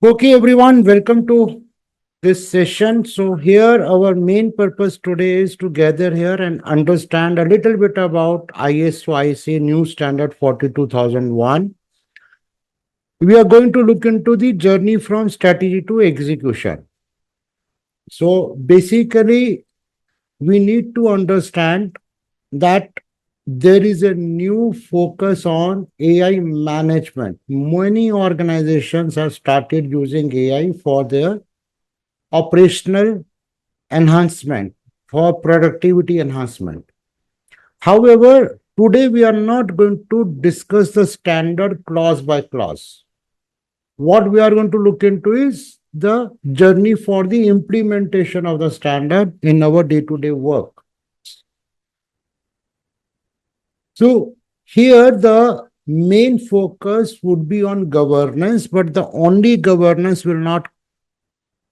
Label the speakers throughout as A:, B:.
A: Okay, everyone, welcome to this session. So, here our main purpose today is to gather here and understand a little bit about ISO/IC New Standard 42001. We are going to look into the journey from strategy to execution. So, basically, we need to understand that there is a new focus on AI management. Many organizations have started using AI for their operational enhancement, for productivity enhancement. However, today we are not going to discuss the standard clause by clause. What we are going to look into is the journey for the implementation of the standard in our day-to-day work. So here the main focus would be on governance, but the only governance will not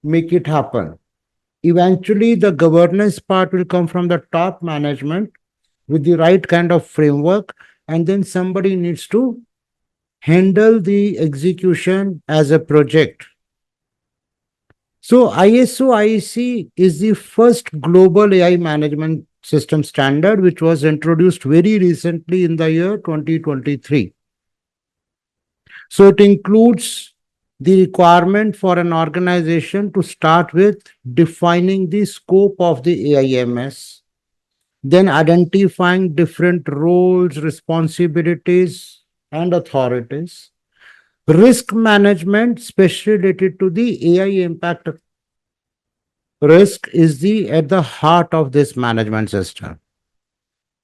A: make it happen. Eventually, the governance part will come from the top management with the right kind of framework, and then somebody needs to handle the execution as a project. So ISO IEC is the first global AI management system standard, which was introduced very recently in the year 2023. So it includes the requirement for an organization to start with defining the scope of the AIMS, then identifying different roles, responsibilities, and authorities. Risk management, especially related to the AI impact risk, is at the heart of this management system.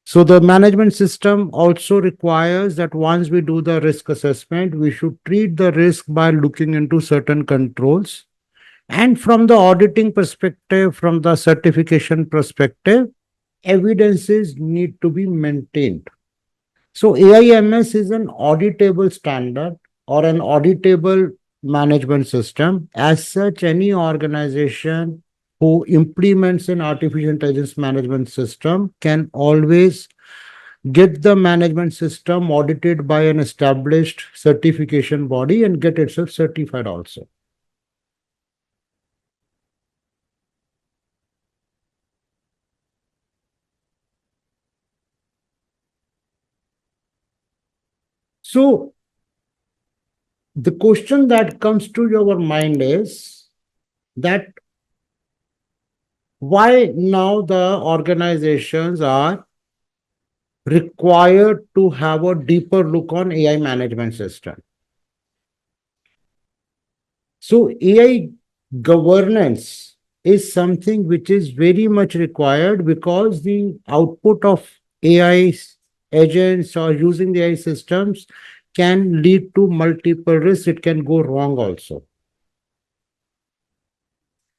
A: So the management system also requires that once we do the risk assessment, we should treat the risk by looking into certain controls. And from the auditing perspective, from the certification perspective, evidences need to be maintained. So AIMS is an auditable standard or an auditable management system. As such, any organization who implements an artificial intelligence management system can always get the management system audited by an established certification body and get itself certified also. So the question that comes to your mind is that why now the organizations are required to have a deeper look on AI management system. So AI governance is something which is very much required because the output of AI agents or using the AI systems can lead to multiple risks. It can go wrong also.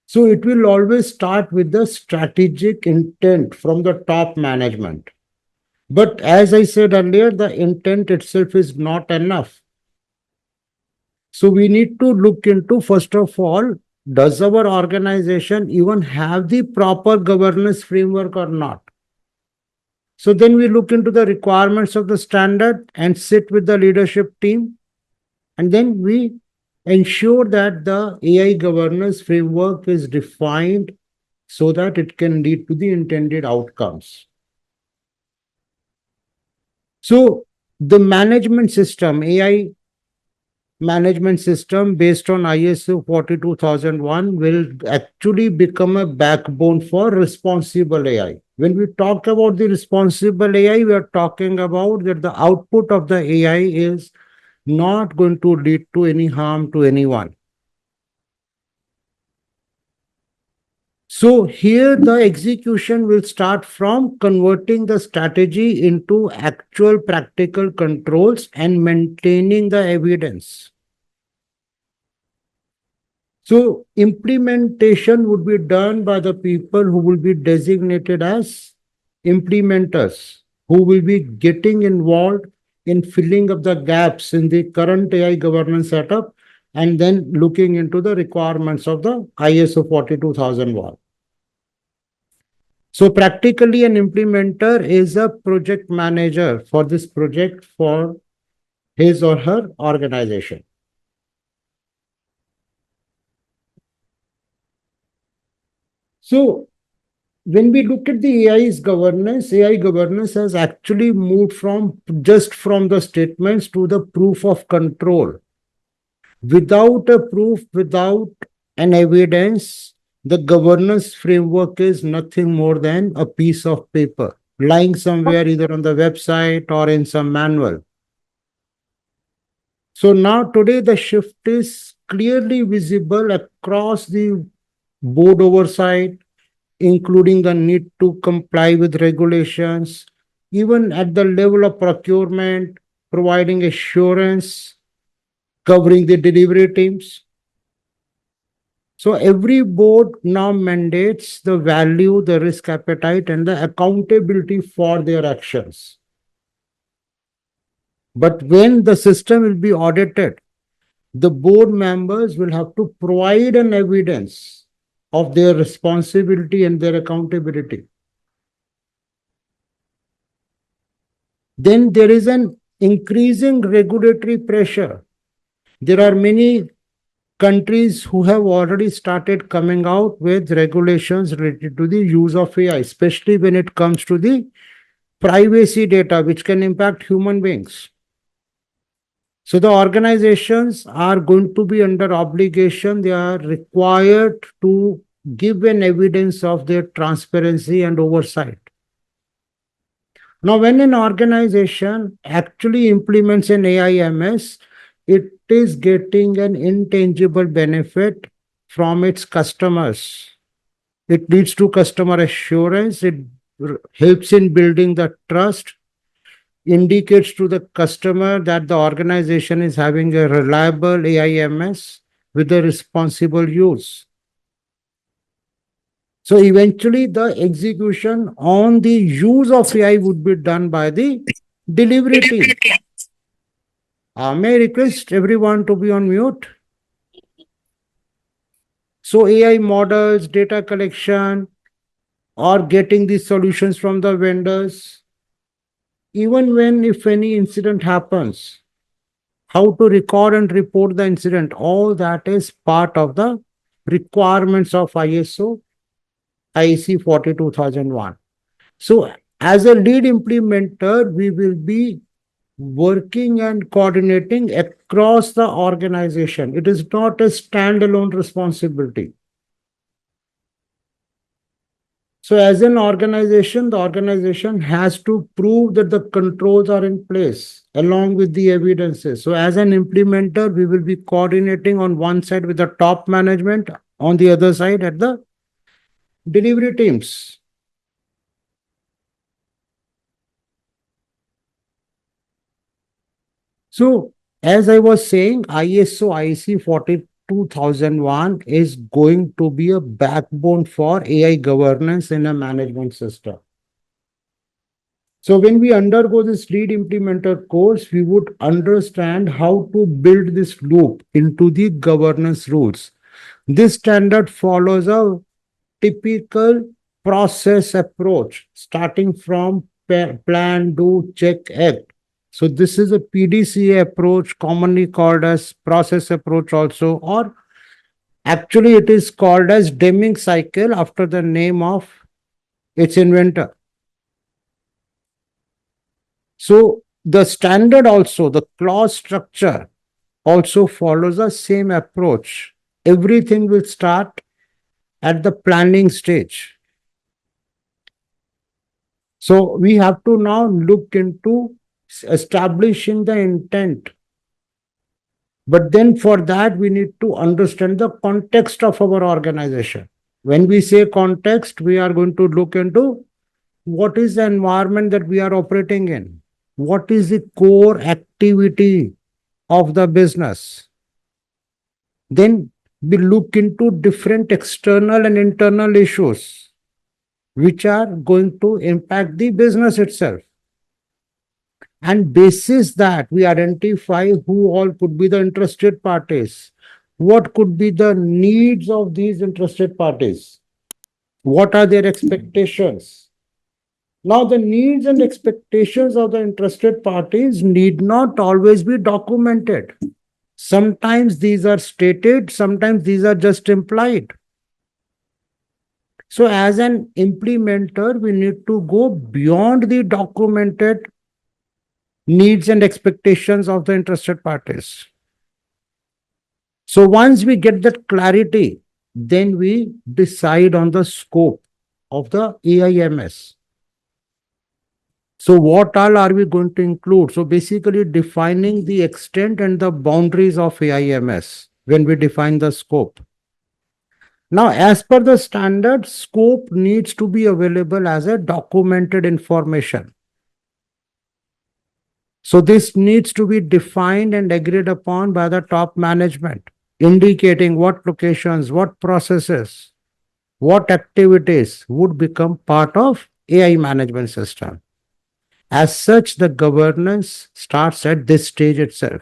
A: So it will always start with the strategic intent from the top management. But as I said earlier, the intent itself is not enough. So we need to look into, first of all, does our organization even have the proper governance framework or not? So then we look into the requirements of the standard and sit with the leadership team. And then we ensure that the AI governance framework is defined so that it can lead to the intended outcomes. So the management system, AI management system based on ISO 42001 will actually become a backbone for responsible AI. When we talk about the responsible AI, we are talking about that the output of the AI is not going to lead to any harm to anyone. So here the execution will start from converting the strategy into actual practical controls and maintaining the evidence. So implementation would be done by the people who will be designated as implementers, who will be getting involved in filling up the gaps in the current AI governance setup and then looking into the requirements of the ISO 42001. So practically an implementer is a project manager for this project for his or her organization. So when we look at the AI governance has actually moved from just from the statements to the proof of control. Without a proof, without an evidence, the governance framework is nothing more than a piece of paper lying somewhere either on the website or in some manual. So now today the shift is clearly visible across the board oversight, including the need to comply with regulations, even at the level of procurement, providing assurance, covering the delivery teams. So every board now mandates the value, the risk appetite, and the accountability for their actions. But when the system will be audited, the board members will have to provide an evidence of their responsibility and their accountability. Then there is an increasing regulatory pressure. There are many countries who have already started coming out with regulations related to the use of AI, especially when it comes to the privacy data, which can impact human beings. So the organizations are going to be under obligation. They are required to give an evidence of their transparency and oversight. Now, when an organization actually implements an AIMS, it is getting an intangible benefit from its customers. It leads to customer assurance. It helps in building the trust, indicates to the customer that the organization is having a reliable AIMS with a responsible use. So eventually the execution on the use of AI would be done by the delivery team. May I request everyone to be on mute? So AI models, data collection, or getting the solutions from the vendors, even when if any incident happens, how to record and report the incident, all that is part of the requirements of ISO IEC 42001. So as a lead implementer, we will be working and coordinating across the organization. It is not a standalone responsibility. So as an organization, the organization has to prove that the controls are in place along with the evidences. So as an implementer, we will be coordinating on one side with the top management, on the other side at the delivery teams. So as I was saying, ISO IEC 42001 is going to be a backbone for AI governance in a management system. So when we undergo this lead implementer course, we would understand how to build this loop into the governance rules. This standard follows a typical process approach, starting from plan, do, check, act. So this is a PDCA approach, commonly called as process approach also, or actually it is called as Deming cycle after the name of its inventor. So the standard also, the clause structure also follows the same approach. Everything will start at the planning stage. So we have to now look into establishing the intent. But then for that, we need to understand the context of our organization. When we say context, we are going to look into what is the environment that we are operating in? What is the core activity of the business? Then we look into different external and internal issues which are going to impact the business itself. And basis that, we identify who all could be the interested parties. What could be the needs of these interested parties? What are their expectations? Now, the needs and expectations of the interested parties need not always be documented. Sometimes these are stated, sometimes these are just implied. So as an implementer, we need to go beyond the documented needs and expectations of the interested parties. So once we get that clarity, then we decide on the scope of the AIMS. So what all are we going to include? So basically defining the extent and the boundaries of AIMS when we define the scope. Now, as per the standard, scope needs to be available as a documented information. So this needs to be defined and agreed upon by the top management, indicating what locations, what processes, what activities would become part of AI management system. As such, the governance starts at this stage itself.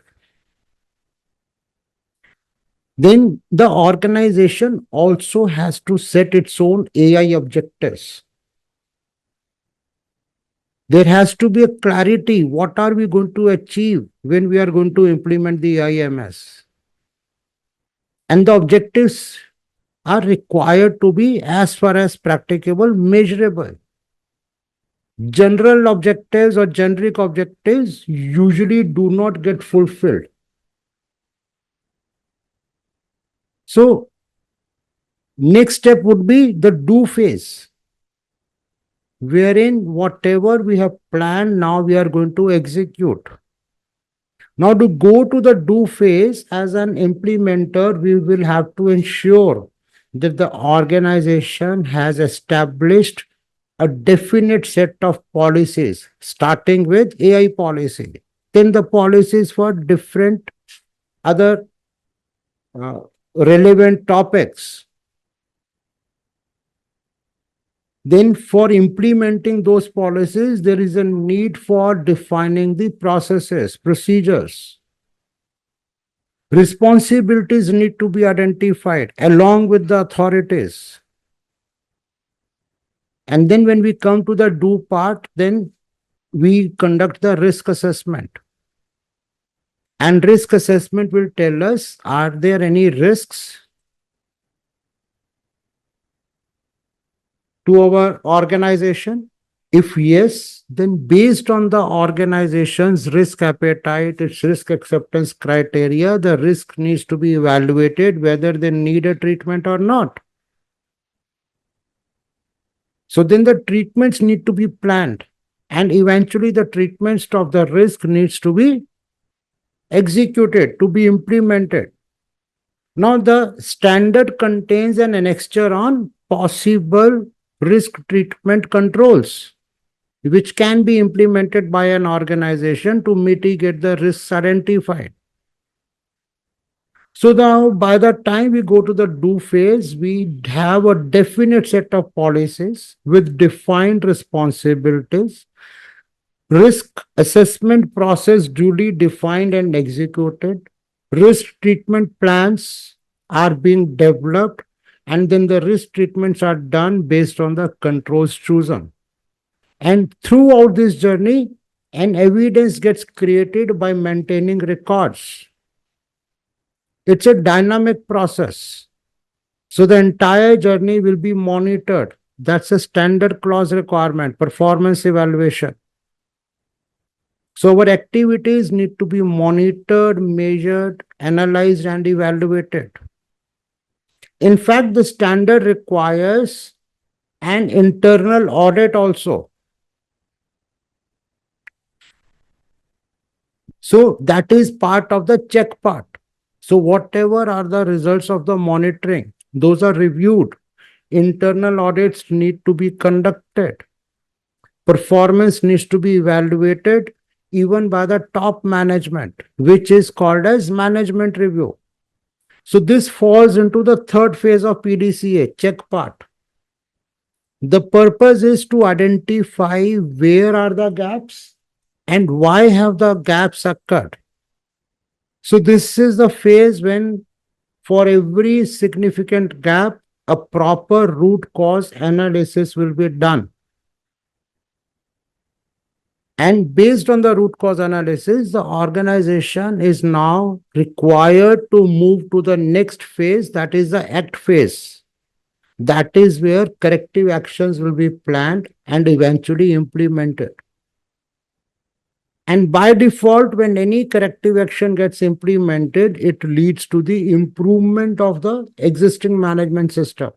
A: Then the organization also has to set its own AI objectives. There has to be a clarity. What are we going to achieve when we are going to implement the IMS? And the objectives are required to be, as far as practicable, measurable. General objectives or generic objectives usually do not get fulfilled. So, next step would be the do phase, wherein whatever we have planned, now we are going to execute. Now, to go to the do phase, as an implementer, we will have to ensure that the organization has established a definite set of policies, starting with AI policy, then the policies for different other uh, relevant topics. Then for implementing those policies, there is a need for defining the processes, procedures. Responsibilities need to be identified along with the authorities. And then when we come to the do part, then we conduct the risk assessment. And risk assessment will tell us, are there any risks to our organization? If yes, then based on the organization's risk appetite, its risk acceptance criteria, the risk needs to be evaluated whether they need a treatment or not. So then the treatments need to be planned, and eventually the treatments of the risk needs to be executed, to be implemented. Now the standard contains an annexure on possible risk treatment controls, which can be implemented by an organization to mitigate the risks identified. So now by the time we go to the do phase, we have a definite set of policies with defined responsibilities, risk assessment process duly defined and executed, risk treatment plans are being developed, and then the risk treatments are done based on the controls chosen. And throughout this journey, an evidence gets created by maintaining records. It's a dynamic process. So the entire journey will be monitored. That's a standard clause requirement, performance evaluation. So our activities need to be monitored, measured, analyzed, and evaluated. In fact, the standard requires an internal audit also. So that is part of the check part. So whatever are the results of the monitoring, those are reviewed. Internal audits need to be conducted. Performance needs to be evaluated even by the top management, which is called as management review. So this falls into the third phase of PDCA, check part. The purpose is to identify where are the gaps and why have the gaps occurred. So this is the phase when for every significant gap, a proper root cause analysis will be done. And based on the root cause analysis, the organization is now required to move to the next phase, that is the act phase. That is where corrective actions will be planned and eventually implemented. And by default, when any corrective action gets implemented, it leads to the improvement of the existing management system.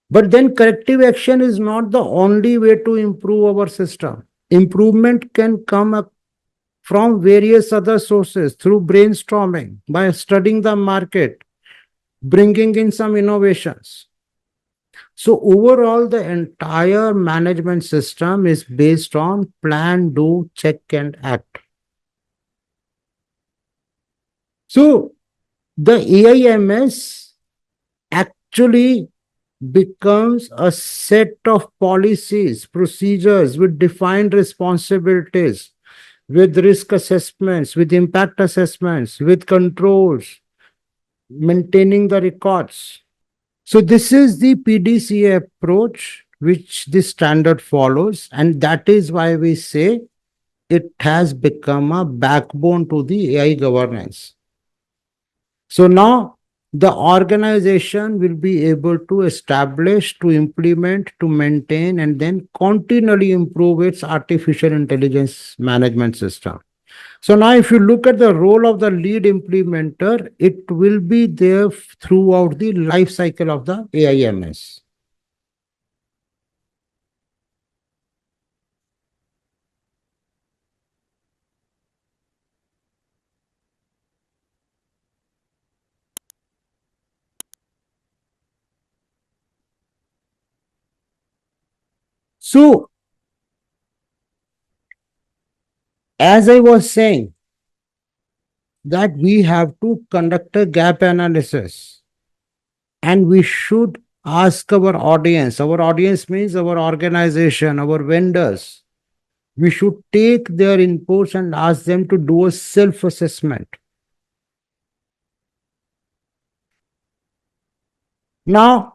A: But then corrective action is not the only way to improve our system. Improvement can come up from various other sources through brainstorming, by studying the market, bringing in some innovations. So overall, the entire management system is based on plan, do, check, and act. So the AIMS actually becomes a set of policies, procedures with defined responsibilities, with risk assessments, with impact assessments, with controls, maintaining the records. So this is the PDCA approach which this standard follows, and that is why we say it has become a backbone to the AI governance. So now the organization will be able to establish, to implement, to maintain, and then continually improve its artificial intelligence management system. So now if you look at the role of the lead implementer, it will be there throughout the life cycle of the AIMS. So as I was saying, that we have to conduct a gap analysis, and we should ask our audience. Our audience means our organization, our vendors. We should take their inputs and ask them to do a self assessment. Now,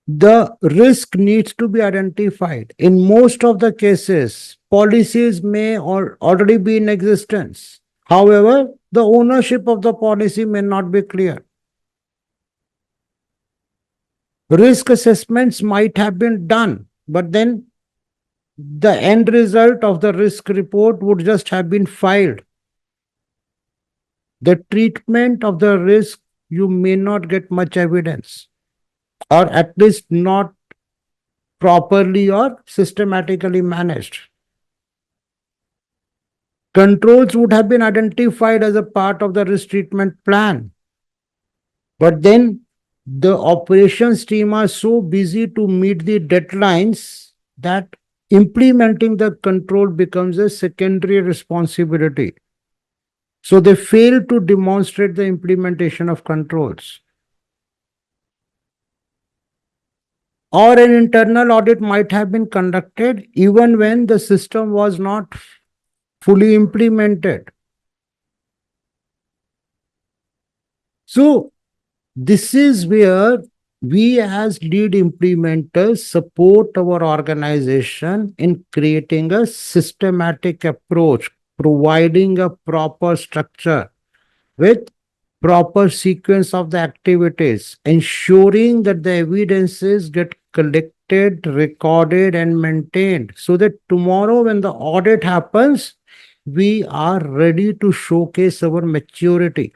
A: the risk needs to be identified. In most of the cases, policies may already be in existence. However, the ownership of the policy may not be clear. Risk assessments might have been done, but then the end result of the risk report would just have been filed. The treatment of the risk, you may not get much evidence, or at least not properly or systematically managed. Controls would have been identified as a part of the risk treatment plan. But then the operations team are so busy to meet the deadlines that implementing the control becomes a secondary responsibility. So they fail to demonstrate the implementation of controls. Or an internal audit might have been conducted even when the system was not fully implemented. So this is where we as lead implementers support our organization in creating a systematic approach, providing a proper structure with proper sequence of the activities, ensuring that the evidences get collected, recorded, and maintained so that tomorrow when the audit happens, we are ready to showcase our maturity.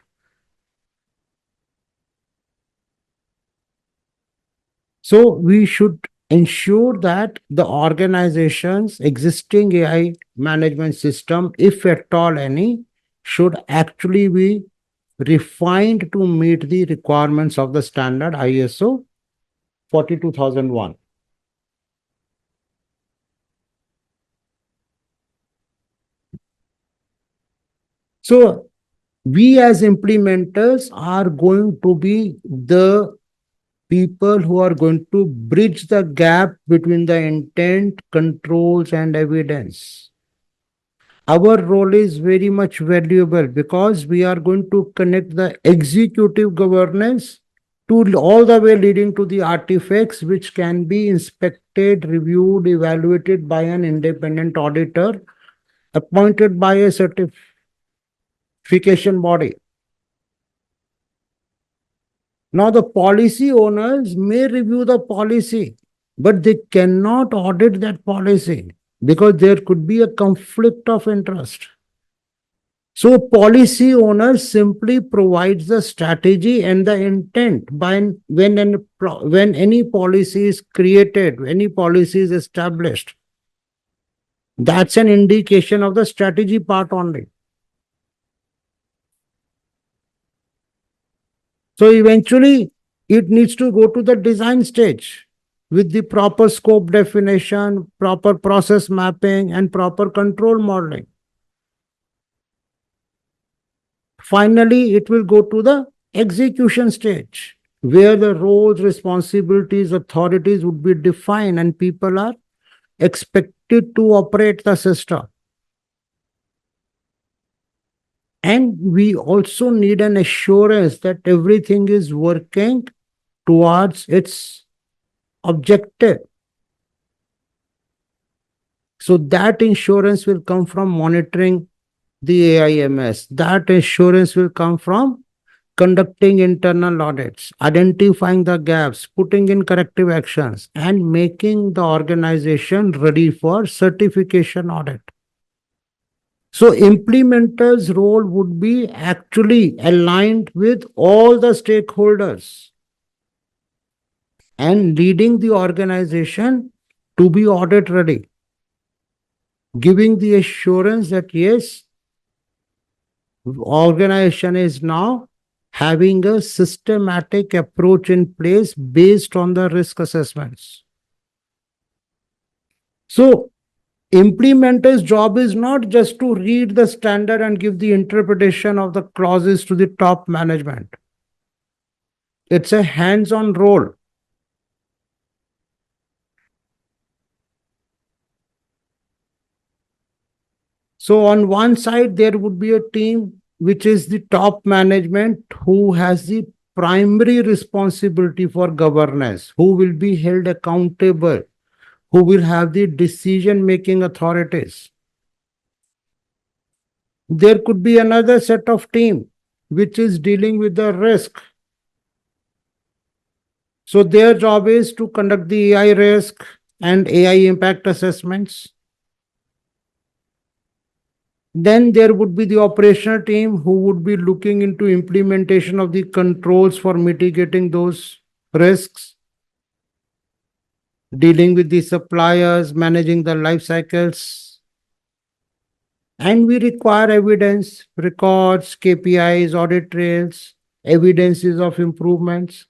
A: So we should ensure that the organization's existing AI management system, if at all any, should actually be refined to meet the requirements of the standard ISO 42001. So we as implementers are going to be the people who are going to bridge the gap between the intent, controls, and evidence. Our role is very much valuable because we are going to connect the executive governance to all the way leading to the artifacts which can be inspected, reviewed, evaluated by an independent auditor appointed by a certification body. Now, the policy owners may review the policy, but they cannot audit that policy because there could be a conflict of interest. So, policy owner simply provides the strategy and the intent by when any policy is created, any policy is established. That's an indication of the strategy part only. So eventually, it needs to go to the design stage with the proper scope definition, proper process mapping, and proper control modeling. Finally, it will go to the execution stage where the roles, responsibilities, authorities would be defined and people are expected to operate the system. And we also need an assurance that everything is working towards its objective. So that insurance will come from monitoring the AIMS. That assurance will come from conducting internal audits, identifying the gaps, putting in corrective actions, and making the organization ready for certification audit. So implementer's role would be actually aligned with all the stakeholders and leading the organization to be audit ready, giving the assurance that yes, organization is now having a systematic approach in place based on the risk assessments. So implementer's job is not just to read the standard and give the interpretation of the clauses to the top management. It's a hands-on role. So on one side, there would be a team which is the top management who has the primary responsibility for governance, who will be held accountable, who will have the decision-making authorities. There could be another set of team which is dealing with the risk. So their job is to conduct the AI risk and AI impact assessments. Then there would be the operational team who would be looking into implementation of the controls for mitigating those risks, dealing with the suppliers, managing the life cycles. And we require evidence, records, KPIs, audit trails, evidences of improvements.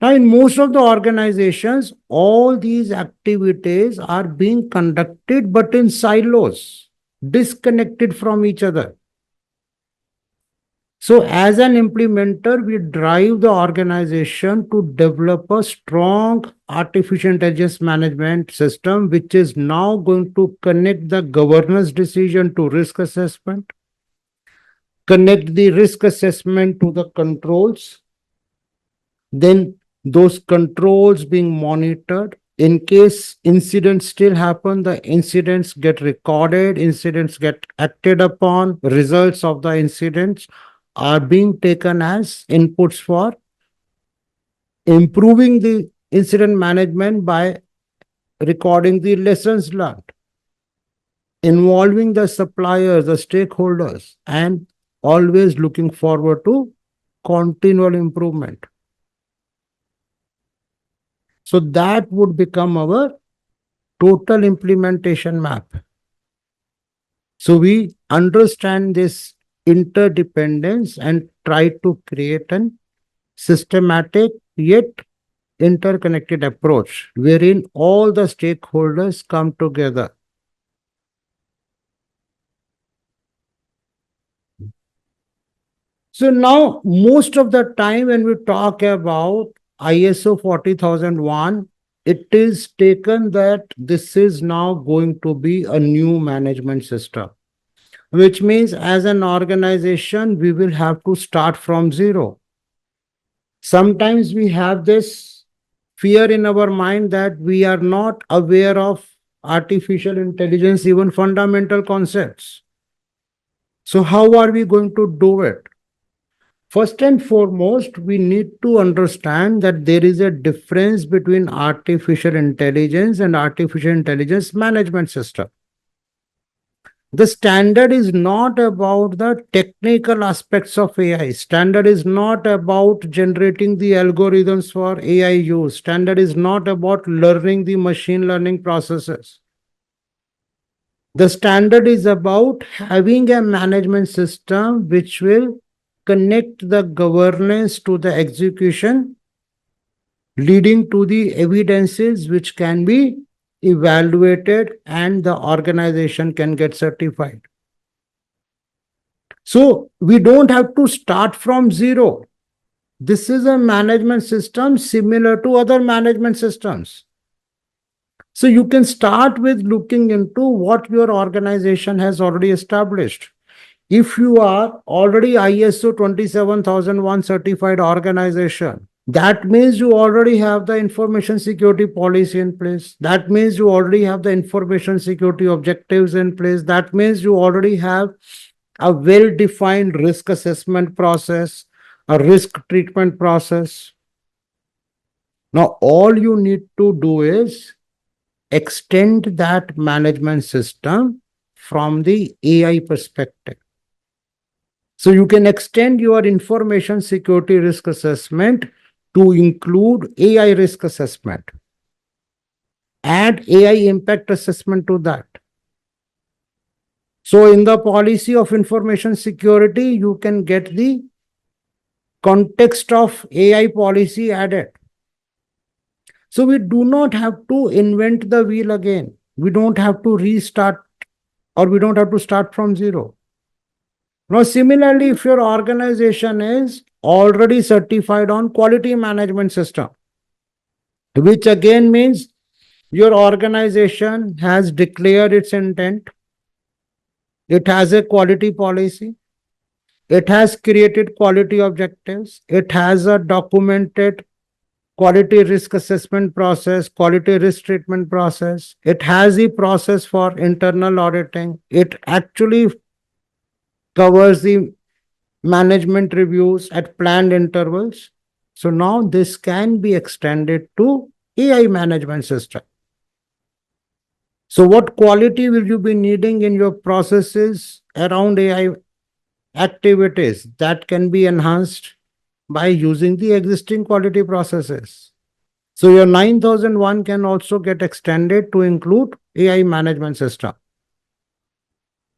A: Now, in most of the organizations, all these activities are being conducted but in silos, disconnected from each other. So, as an implementer, we drive the organization to develop a strong artificial intelligence management system, which is now going to connect the governance decision to risk assessment, connect the risk assessment to the controls, then those controls being monitored. In case incidents still happen, the incidents get recorded, incidents get acted upon, results of the incidents are being taken as inputs for improving the incident management by recording the lessons learned, involving the suppliers, the stakeholders, and always looking forward to continual improvement. So that would become our total implementation map. So we understand this interdependence and try to create an systematic yet interconnected approach wherein all the stakeholders come together. So now most of the time when we talk about ISO 40001, it is taken that this is now going to be a new management system, which means as an organization, we will have to start from zero. Sometimes we have this fear in our mind that we are not aware of artificial intelligence, even fundamental concepts. So how are we going to do it? First and foremost, we need to understand that there is a difference between artificial intelligence and artificial intelligence management system. The standard is not about the technical aspects of AI. Standard is not about generating the algorithms for AI use. Standard is not about learning the machine learning processes. The standard is about having a management system which will connect the governance to the execution, leading to the evidences which can be evaluated and the organization can get certified. So we don't have to start from zero. This is a management system similar to other management systems. So you can start with looking into what your organization has already established. If you are already ISO 27001 certified organization, that means you already have the information security policy in place. That means you already have the information security objectives in place. That means you already have a well-defined risk assessment process, a risk treatment process. Now, all you need to do is extend that management system from the AI perspective. So you can extend your information security risk assessment to include AI risk assessment. Add AI impact assessment to that. So in the policy of information security, you can get the context of AI policy added. So we do not have to invent the wheel again. We don't have to restart, or we don't have to start from zero. Now, similarly, if your organization is already certified on quality management system, which again means your organization has declared its intent, it has a quality policy, it has created quality objectives, it has a documented quality risk assessment process, quality risk treatment process, it has a process for internal auditing, it actually covers the management reviews at planned intervals. So now this can be extended to AI management system. So what quality will you be needing in your processes around AI activities? That can be enhanced by using the existing quality processes. So your 9001 can also get extended to include AI management system.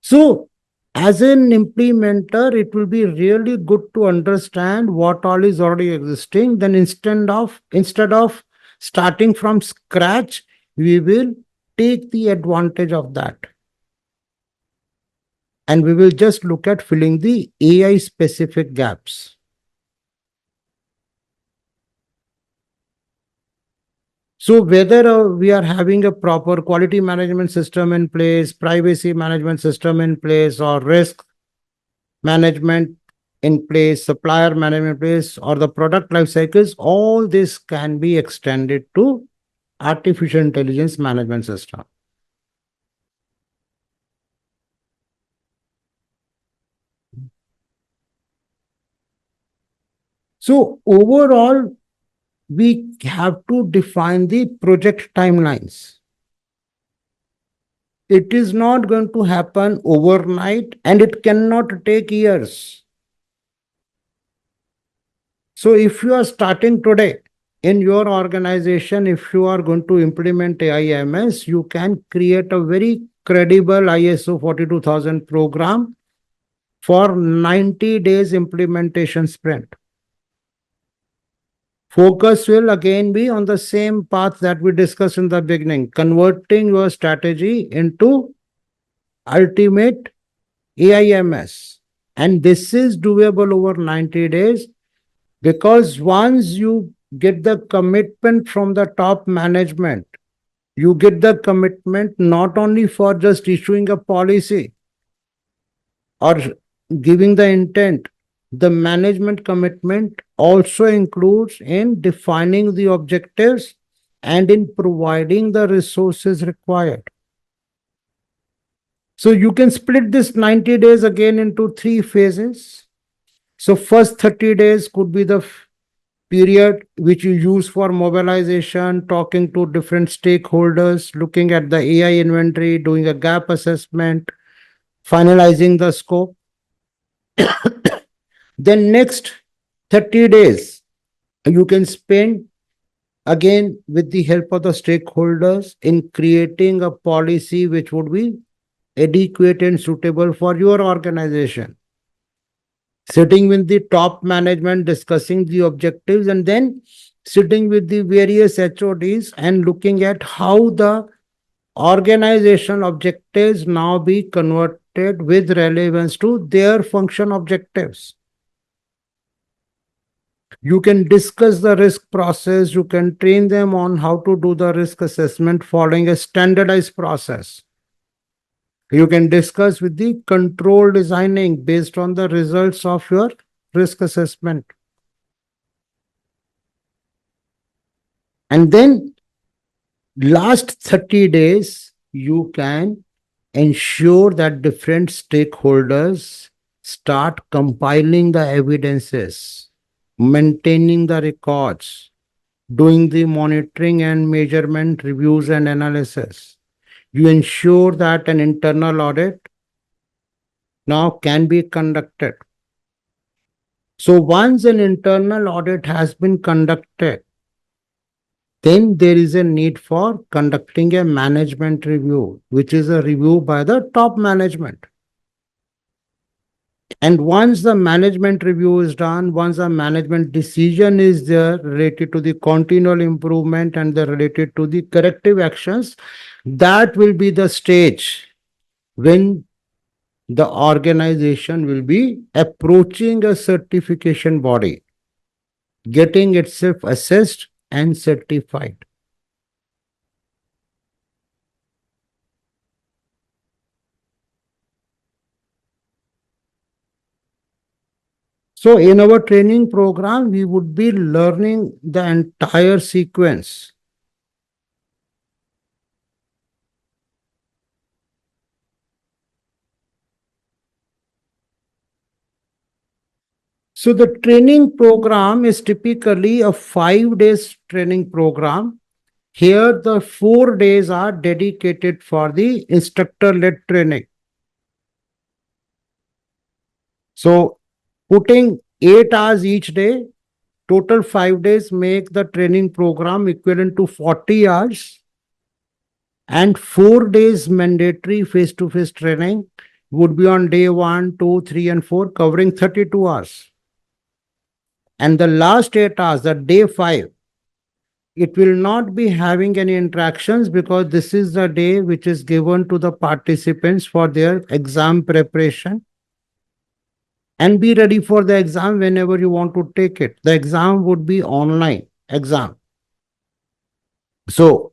A: So as an implementer, it will be really good to understand what all is already existing. Then instead of starting from scratch, we will take the advantage of that. And we will just look at filling the AI specific gaps. So whether we are having a proper quality management system in place, privacy management system in place, or risk management in place, supplier management in place, or the product life cycles, all this can be extended to artificial intelligence management system. So overall, we have to define the project timelines. It is not going to happen overnight and it cannot take years. So if you are starting today in your organization, if you are going to implement AIMS, you can create a very credible ISO 42000 program for 90 days implementation sprint. Focus will again be on the same path that we discussed in the beginning, converting your strategy into ultimate AIMS. And this is doable over 90 days because once you get the commitment from the top management, you get the commitment not only for just issuing a policy or giving the intent, the management commitment also includes in defining the objectives and in providing the resources required. So you can split this 90 days again into 3 phases. So first 30 days could be the period which you use for mobilization, talking to different stakeholders, looking at the AI inventory, doing a gap assessment, finalizing the scope. Then next 30 days, you can spend again with the help of the stakeholders in creating a policy which would be adequate and suitable for your organization. Sitting with the top management, discussing the objectives, and then sitting with the various HODs and looking at how the organization objectives now be converted with relevance to their function objectives. You can discuss the risk process. You can train them on how to do the risk assessment following a standardized process. You can discuss with the control designing based on the results of your risk assessment. And then last 30 days, you can ensure that different stakeholders start compiling the evidences, maintaining the records, doing the monitoring and measurement reviews and analysis. You ensure that an internal audit now can be conducted. So once an internal audit has been conducted, then there is a need for conducting a management review, which is a review by the top management. And once the management review is done, once a management decision is there related to the continual improvement and the related to the corrective actions, that will be the stage when the organization will be approaching a certification body, getting itself assessed and certified. So in our training program, we would be learning the entire sequence. So the training program is typically a 5 days training program. Here, the 4 days are dedicated for the instructor-led training. So putting 8 hours each day, total 5 days make the training program equivalent to 40 hours. And 4 days mandatory face-to-face training would be on day 1, 2, 3, and 4, covering 32 hours. And the last 8 hours, the day 5, it will not be having any interactions because this is the day which is given to the participants for their exam preparation. And be ready for the exam whenever you want to take it. The exam would be online exam. So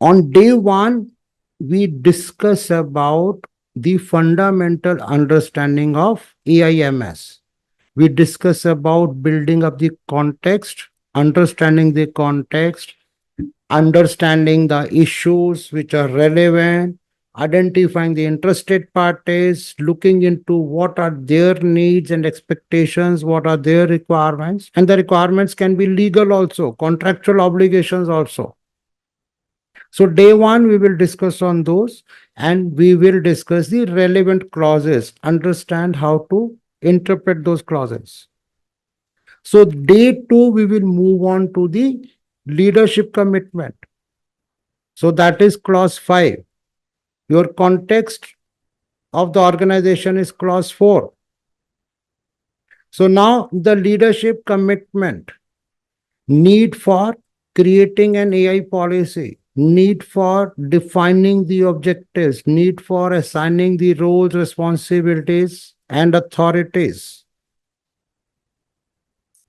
A: on day 1, we discuss about the fundamental understanding of AIMS. We discuss about building up the context, understanding the context, understanding the issues which are relevant, identifying the interested parties, looking into what are their needs and expectations, what are their requirements. And the requirements can be legal also, contractual obligations also. So day 1, we will discuss on those, and we will discuss the relevant clauses, understand how to interpret those clauses. So day 2, we will move on to the leadership commitment. So that is clause 5. Your context of the organization is clause 4. So now the leadership commitment, need for creating an AI policy, need for defining the objectives, need for assigning the roles, responsibilities, and authorities.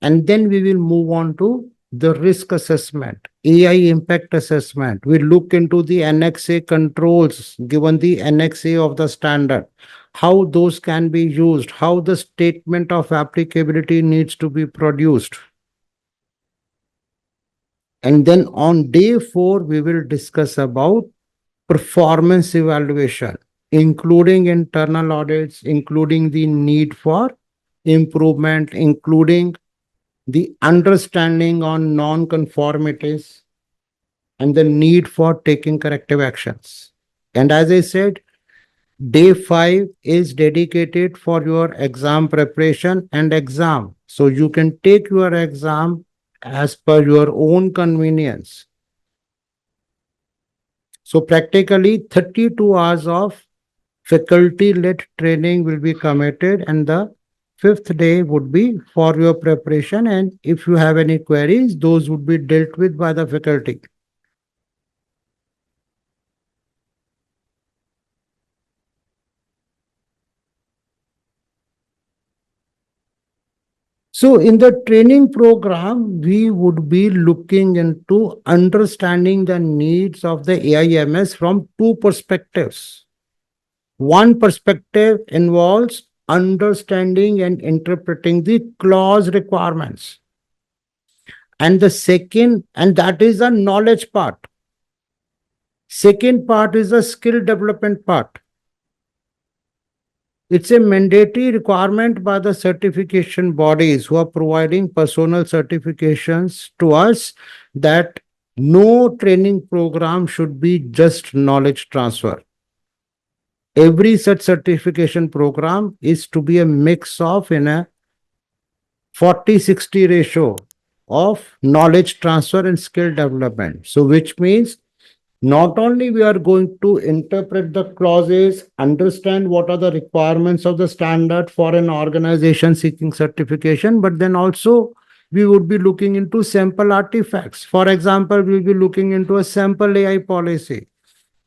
A: And then we will move on to the risk assessment, AI impact assessment. We look into the Annex A controls given the Annex A of the standard, how those can be used, how the statement of applicability needs to be produced. And then on day 4, we will discuss about performance evaluation, including internal audits, including the need for improvement, including the understanding on non-conformities and the need for taking corrective actions. And as I said, day 5 is dedicated for your exam preparation and exam. So you can take your exam as per your own convenience. So practically 32 hours of faculty-led training will be committed, and the fifth day would be for your preparation. And if you have any queries, those would be dealt with by the faculty. So in the training program, we would be looking into understanding the needs of the AIMS from two perspectives. One perspective involves understanding and interpreting the clause requirements. And the second, and that is the knowledge part. Second part is the skill development part. It's a mandatory requirement by the certification bodies who are providing personal certifications to us that no training program should be just knowledge transfer. Every such certification program is to be a mix of in a 40-60 ratio of knowledge transfer and skill development. So which means not only we are going to interpret the clauses, understand what are the requirements of the standard for an organization seeking certification, but then also we would be looking into sample artifacts. For example, we'll be looking into a sample AI policy.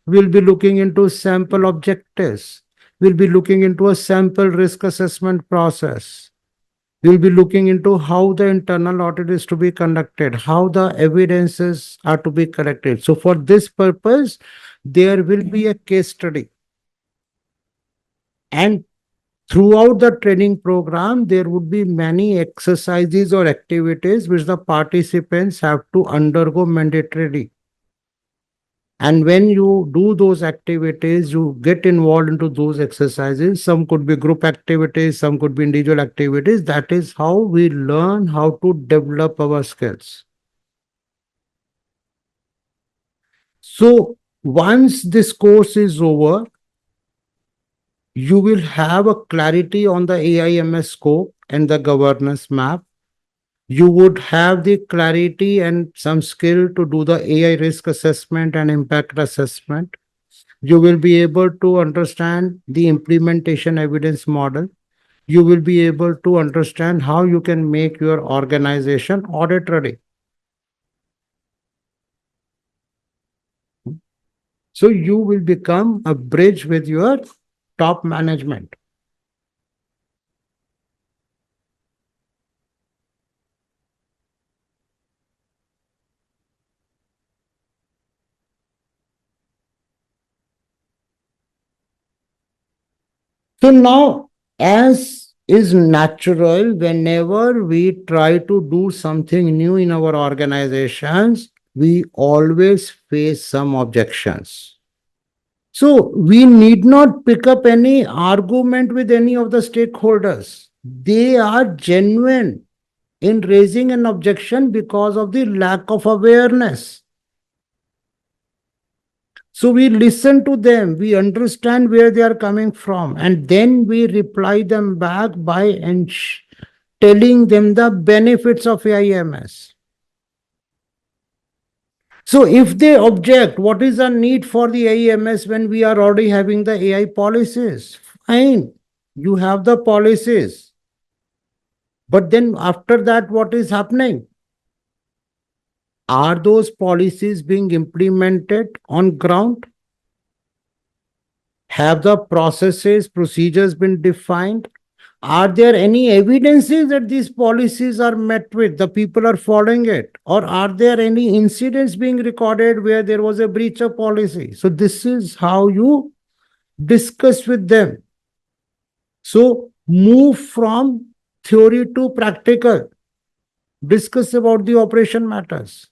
A: We'll be looking into sample objectives. We'll be looking into a sample risk assessment process. We'll be looking into how the internal audit is to be conducted, how the evidences are to be collected. So for this purpose, there will be a case study. And throughout the training program, there would be many exercises or activities which the participants have to undergo mandatorily. And when you do those activities, you get involved into those exercises. Some could be group activities, some could be individual activities. That is how we learn how to develop our skills. So once this course is over, you will have a clarity on the AIMS scope and the governance map. You would have the clarity and some skill to do the AI risk assessment and impact assessment. You will be able to understand the implementation evidence model. You will be able to understand how you can make your organization audit ready. So you will become a bridge with your top management. So now, as is natural, whenever we try to do something new in our organizations, we always face some objections. So we need not pick up any argument with any of the stakeholders. They are genuine in raising an objection because of the lack of awareness. So we listen to them, we understand where they are coming from, and then we reply them back by telling them the benefits of AIMS. So if they object, what is the need for the AIMS when we are already having the AI policies? Fine, you have the policies. But then after that, what is happening? Are those policies being implemented on ground? Have the processes, procedures been defined? Are there any evidences that these policies are met with, the people are following it? Or are there any incidents being recorded where there was a breach of policy? So this is how you discuss with them. So move from theory to practical. Discuss about the operation matters.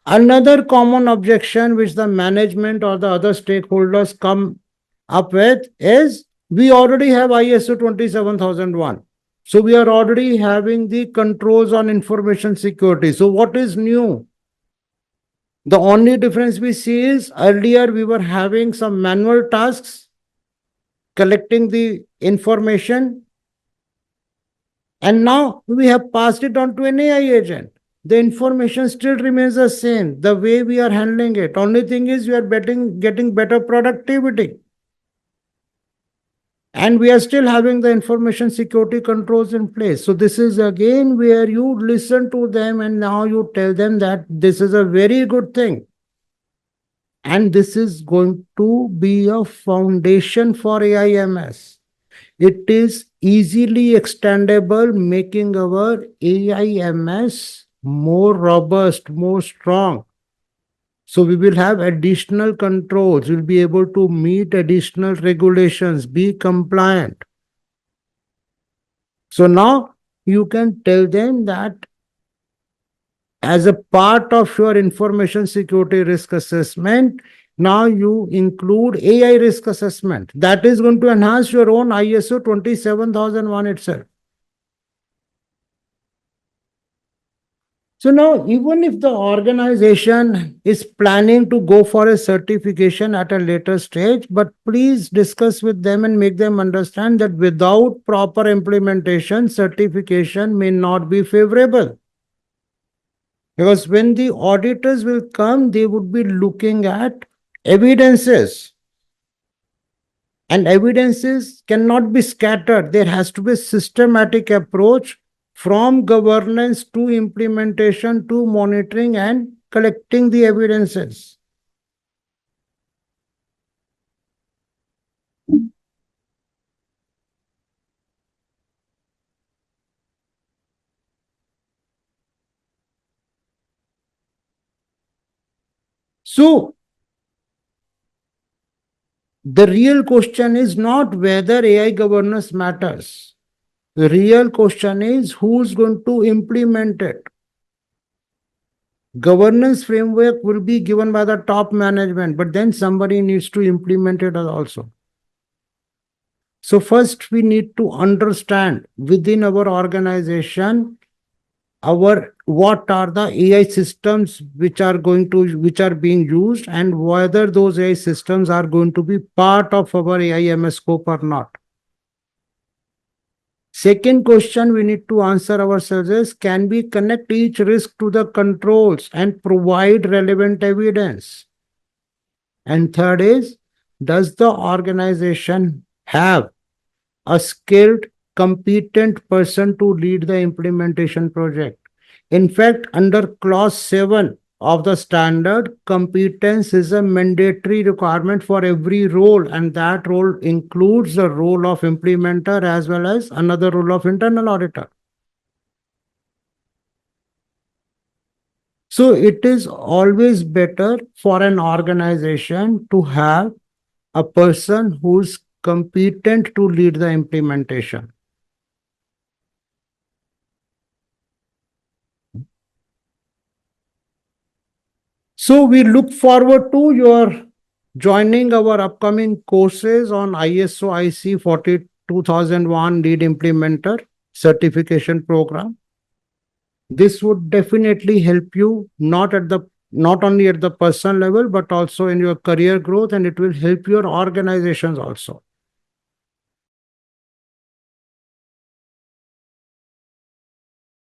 A: Another common objection which the management or the other stakeholders come up with is we already have ISO 27001. So we are already having the controls on information security. So what is new? The only difference we see is earlier we were having some manual tasks, collecting the information, and now we have passed it on to an AI agent. The information still remains the same, the way we are handling it. Only thing is we are getting better productivity. And we are still having the information security controls in place. So this is again where you listen to them and now you tell them that this is a very good thing. And this is going to be a foundation for AIMS. It is easily extendable, making our AIMS more robust, more strong. So we will have additional controls. We'll be able to meet additional regulations, be compliant. So now you can tell them that as a part of your information security risk assessment, now you include AI risk assessment. That is going to enhance your own ISO 27001 itself. So now, even if the organization is planning to go for a certification at a later stage, but please discuss with them and make them understand that without proper implementation, certification may not be favorable. Because when the auditors will come, they would be looking at evidences. And evidences cannot be scattered. There has to be a systematic approach from governance to implementation to monitoring and collecting the evidences. So, the real question is not whether AI governance matters. The real question is who's going to implement it. Governance framework will be given by the top management, but then somebody needs to implement it also. So first we need to understand within our organization what are the AI systems which are being used and whether those AI systems are going to be part of our AIMS scope or not. Second question we need to answer ourselves is, can we connect each risk to the controls and provide relevant evidence? And third is, does the organization have a skilled, competent person to lead the implementation project? In fact, under clause 7 of the standard, competence is a mandatory requirement for every role, and that role includes the role of implementer as well as another role of internal auditor. So it is always better for an organization to have a person who's competent to lead the implementation. So we look forward to your joining our upcoming courses on ISO IC 42001 Lead Implementer certification program. This would definitely help you not only at the personal level, but also in your career growth, and it will help your organizations also.